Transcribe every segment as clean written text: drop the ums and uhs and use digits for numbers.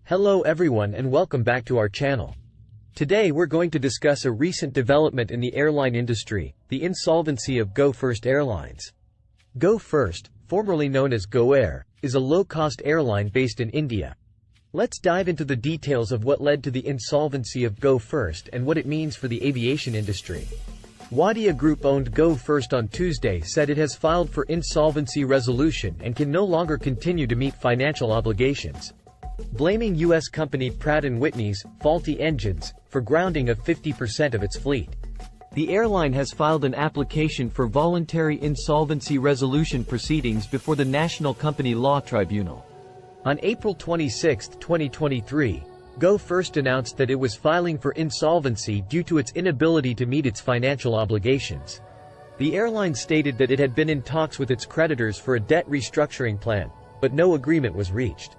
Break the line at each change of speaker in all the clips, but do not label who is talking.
Hello everyone and welcome back to our channel. Today we're going to discuss a recent development in the airline industry, the insolvency of First Airlines. First, formerly known as Goair, is a low-cost airline based in India. Let's dive into the details of what led to the insolvency of First and what it means for the aviation industry. Wadia Group-owned First on Tuesday said it has filed for insolvency resolution and can no longer continue to meet financial obligations, blaming U.S. company Pratt & Whitney's faulty engines for grounding of 50% of its fleet. The airline has filed an application for voluntary insolvency resolution proceedings before the National Company Law Tribunal. On April 26, 2023, First announced that it was filing for insolvency due to its inability to meet its financial obligations. The airline stated that it had been in talks with its creditors for a debt restructuring plan, but no agreement was reached.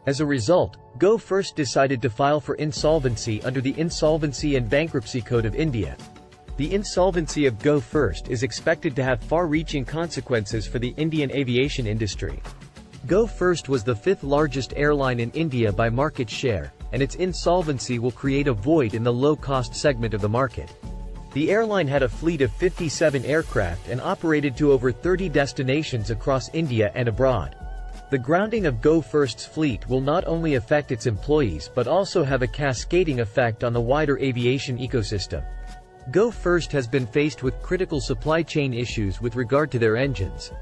As a result, First decided to file for insolvency under the Insolvency and Bankruptcy Code of India. The insolvency of First is expected to have far-reaching consequences for the Indian aviation industry. First was the fifth largest airline in India by market share, and its insolvency will create a void in the low-cost segment of the market. The airline had a fleet of 57 aircraft and operated to over 30 destinations across India and abroad. The grounding of First's fleet will not only affect its employees but also have a cascading effect on the wider aviation ecosystem. First has been faced with critical supply chain issues with regard to their engines.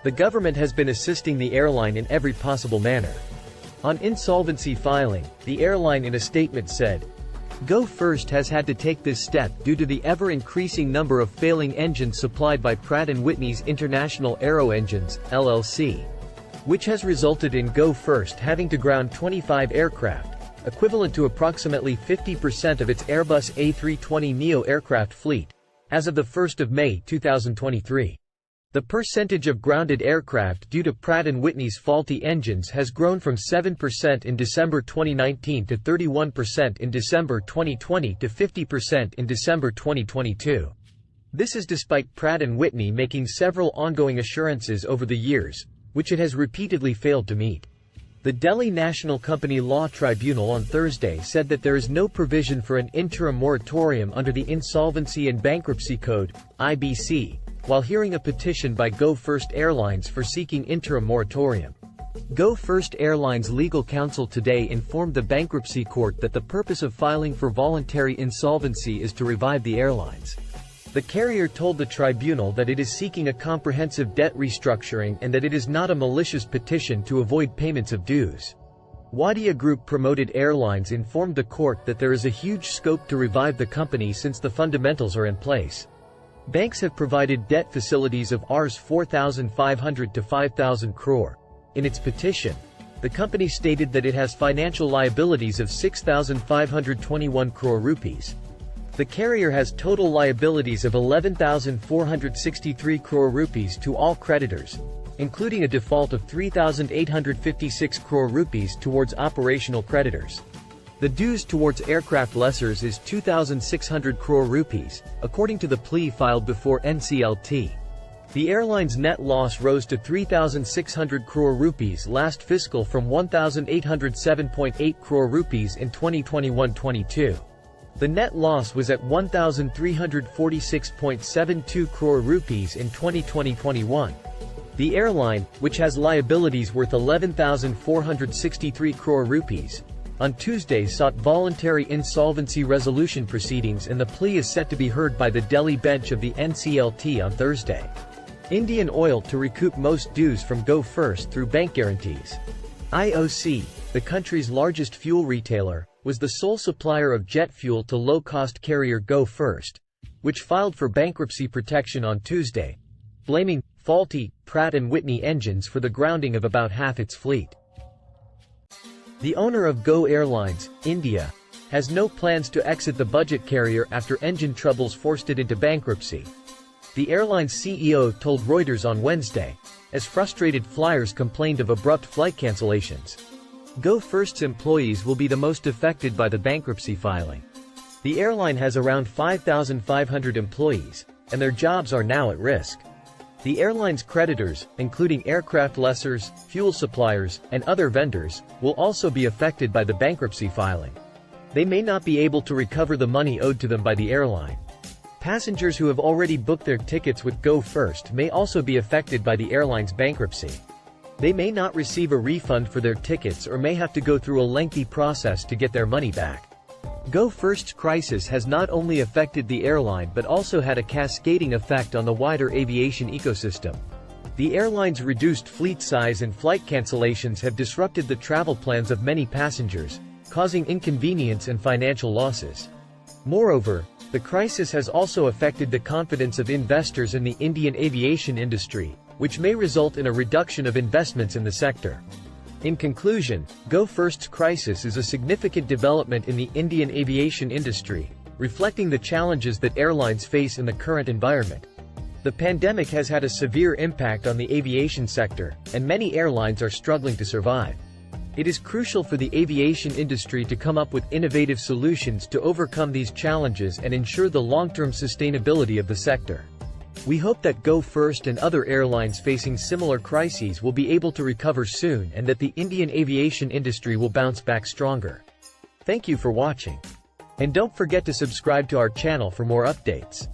The government has been assisting the airline in every possible manner. On insolvency filing, the airline in a statement said, First has had to take this step due to the ever-increasing number of failing engines supplied by Pratt & Whitney's International Aero Engines, LLC, which has resulted in First having to ground 25 aircraft, equivalent to approximately 50% of its Airbus A320neo aircraft fleet, as of 1 May 2023. The percentage of grounded aircraft due to Pratt & Whitney's faulty engines has grown from 7% in December 2019 to 31% in December 2020 to 50% in December 2022. This is despite Pratt & Whitney making several ongoing assurances over the years, which it has repeatedly failed to meet. The Delhi National Company Law Tribunal on Thursday said that there is no provision for an interim moratorium under the Insolvency and Bankruptcy Code, IBC, while hearing a petition by First Airlines for seeking interim moratorium. First Airlines legal counsel today informed the bankruptcy court that the purpose of filing for voluntary insolvency is to revive the airlines. The carrier told the tribunal that it is seeking a comprehensive debt restructuring and that it is not a malicious petition to avoid payments of dues. Wadia Group Promoted Airlines informed the court that there is a huge scope to revive the company since the fundamentals are in place. Banks have provided debt facilities of Rs 4,500 to 5,000 crore. In its petition, the company stated that it has financial liabilities of 6,521 crore rupees. The carrier has total liabilities of 11,463 crore rupees to all creditors, including a default of 3,856 crore rupees towards operational creditors. The dues towards aircraft lessors is 2,600 crore rupees, according to the plea filed before NCLT. The airline's net loss rose to 3,600 crore rupees last fiscal from 1,807.8 crore rupees in 2021-22. The net loss was at 1,346.72 crore rupees in 2020-21. The airline, which has liabilities worth 11,463 crore rupees, on Tuesday sought voluntary insolvency resolution proceedings and the plea is set to be heard by the Delhi bench of the NCLT on Thursday. Indian Oil to recoup most dues from First through bank guarantees. IOC, the country's largest fuel retailer, was the sole supplier of jet fuel to low-cost carrier First, which filed for bankruptcy protection on Tuesday, blaming faulty Pratt & Whitney engines for the grounding of about half its fleet. The owner of Airlines, India, has no plans to exit the budget carrier after engine troubles forced it into bankruptcy. The airline's CEO told Reuters on Wednesday, as frustrated flyers complained of abrupt flight cancellations. First's employees will be the most affected by the bankruptcy filing. The airline has around 5,500 employees, and their jobs are now at risk. The airline's creditors, including aircraft lessors, fuel suppliers, and other vendors, will also be affected by the bankruptcy filing. They may not be able to recover the money owed to them by the airline. Passengers who have already booked their tickets with Go First may also be affected by the airline's bankruptcy. They may not receive a refund for their tickets or may have to go through a lengthy process to get their money back. Go First's crisis has not only affected the airline but also had a cascading effect on the wider aviation ecosystem. The airline's reduced fleet size and flight cancellations have disrupted the travel plans of many passengers, causing inconvenience and financial losses. Moreover, the crisis has also affected the confidence of investors in the Indian aviation industry, which may result in a reduction of investments in the sector. In conclusion, Go First's crisis is a significant development in the Indian aviation industry, reflecting the challenges that airlines face in the current environment. The pandemic has had a severe impact on the aviation sector, and many airlines are struggling to survive. It is crucial for the aviation industry to come up with innovative solutions to overcome these challenges and ensure the long-term sustainability of the sector. We hope that Go First and other airlines facing similar crises will be able to recover soon and that the Indian aviation industry will bounce back stronger. Thank you for watching. And don't forget to subscribe to our channel for more updates.